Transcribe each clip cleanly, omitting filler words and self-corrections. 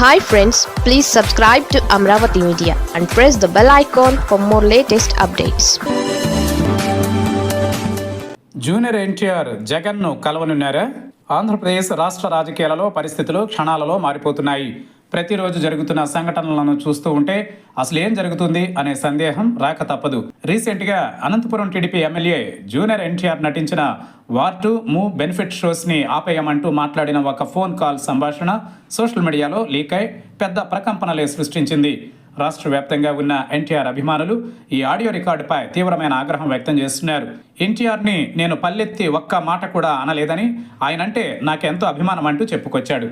Hi friends, please subscribe to Amravati Media and press the bell icon for more latest updates. Junior NTR జగన్ను కలవనున్నారా? ఆంధ్రప్రదేశ్ రాష్ట్ర రాజకీయాలలో పరిస్థితులు క్షణాలలో మారిపోతున్నాయి. ప్రతిరోజు జరుగుతున్న సంఘటనలను చూస్తూ ఉంటే అసలు ఏం జరుగుతుంది అనే సందేహం రాక తప్పదు. రీసెంట్గా అనంతపురం టీడీపీ ఎమ్మెల్యే జూనియర్ ఎన్టీఆర్ నటించిన వార్ టు మూవ్ బెనిఫిట్ షోస్ని ఆపేయమంటూ మాట్లాడిన ఒక ఫోన్ కాల్ సంభాషణ సోషల్ మీడియాలో లీక్ అయి పెద్ద ప్రకంపనలే సృష్టించింది. రాష్ట్ర వ్యాప్తంగా ఉన్న ఎన్టీఆర్ అభిమానులు ఈ ఆడియో రికార్డుపై తీవ్రమైన ఆగ్రహం వ్యక్తం చేస్తున్నారు. ఎన్టీఆర్ని నేను పల్లెత్తి ఒక్క మాట కూడా అనలేదని, ఆయనంటే నాకెంతో అభిమానం అంటూ చెప్పుకొచ్చాడు.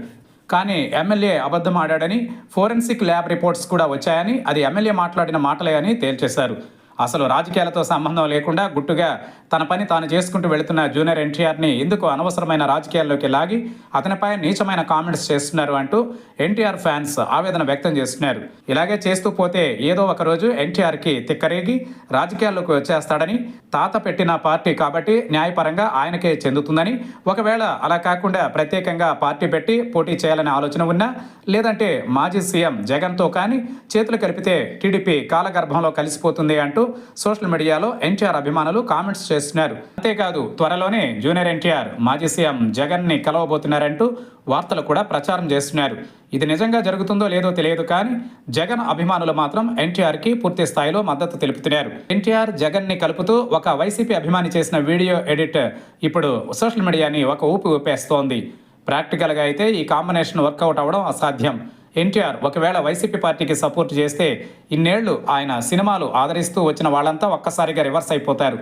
కానీ ఎమ్మెల్యే అబద్ధం ఆడాడని, ఫోరెన్సిక్ ల్యాబ్ రిపోర్ట్స్ కూడా వచ్చాయని, అది ఎమ్మెల్యే మాట్లాడిన మాటలే అని తేల్చేశారు. అసలు రాజకీయాలతో సంబంధం లేకుండా గుట్టుగా తన పని తాను చేసుకుంటూ వెళుతున్న జూనియర్ ఎన్టీఆర్ని ఎందుకు అనవసరమైన రాజకీయాల్లోకి లాగి అతనిపై నీచమైన కామెంట్స్ చేస్తున్నారు అంటూ ఎన్టీఆర్ ఫ్యాన్స్ ఆవేదన వ్యక్తం చేస్తున్నారు. ఇలాగే చేస్తూ పోతే ఏదో ఒక రోజు ఎన్టీఆర్కి తిక్కరేగి రాజకీయాల్లోకి వచ్చేస్తాడని, తాత పెట్టిన పార్టీ కాబట్టి న్యాయపరంగా ఆయనకే చెందుతుందని, ఒకవేళ అలా కాకుండా ప్రత్యేకంగా పార్టీ పెట్టి పోటీ చేయాలనే ఆలోచన ఉన్నా, లేదంటే మాజీ సీఎం జగన్తో కానీ చేతులు కలిపితే టీడీపీ కాలగర్భంలో కలిసిపోతుంది అంటూ సోషల్ మీడియాలో ఎన్టీఆర్ అభిమానులు కామెంట్స్ చేస్తున్నారు. అంతేకాదు త్వరలోనే జూనియర్ ఎన్టీఆర్ మాజీ సీఎం జగన్ని కలవబోతున్నారంటూ వార్తలు కూడా ప్రచారం చేస్తున్నారు. ఇది నిజంగా జరుగుతుందో లేదో తెలియదు, కానీ జగన్ అభిమానులు మాత్రం ఎన్టీఆర్కి పూర్తి స్థాయిలో మద్దతు తెలుపుతున్నారు. ఎన్టీఆర్ జగన్ని కలుపుతూ ఒక వైసీపీ అభిమాని చేసిన వీడియో ఎడిట్ ఇప్పుడు సోషల్ మీడియాని ఒక ఊపి ఊపేస్తోంది. ప్రాక్టికల్గా అయితే ఈ కాంబినేషన్ వర్కౌట్ అవ్వడం అసాధ్యం. ఎన్టీఆర్ ఒకవేళ వైసీపీ పార్టీకి సపోర్ట్ చేస్తే ఇన్నేళ్లు ఆయన సినిమాలు ఆదరిస్తూ వచ్చిన వాళ్ళంతా ఒక్కసారిగా రివర్స్ అయిపోతారు.